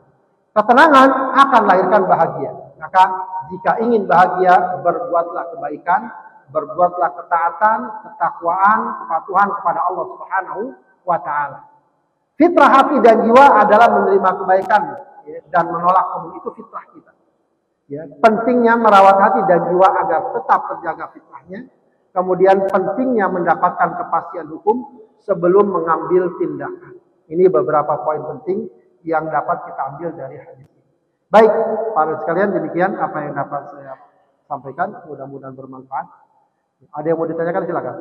Ketenangan akan melahirkan bahagia. Maka jika ingin bahagia, berbuatlah kebaikan, berbuatlah ketaatan, ketakwaan, kepatuhan kepada Allah Subhanahu wa Ta'ala. Fitrah hati dan jiwa adalah menerima kebaikan dan menolak keburukan, itu fitrah kita. Pentingnya merawat hati dan jiwa agar tetap terjaga fitrahnya. Kemudian pentingnya mendapatkan kepastian hukum sebelum mengambil tindakan. Ini beberapa poin penting yang dapat kita ambil dari hadis ini. Baik, para sekalian, demikian apa yang dapat saya sampaikan. Mudah-mudahan bermanfaat. Ada yang mau ditanyakan, silakan.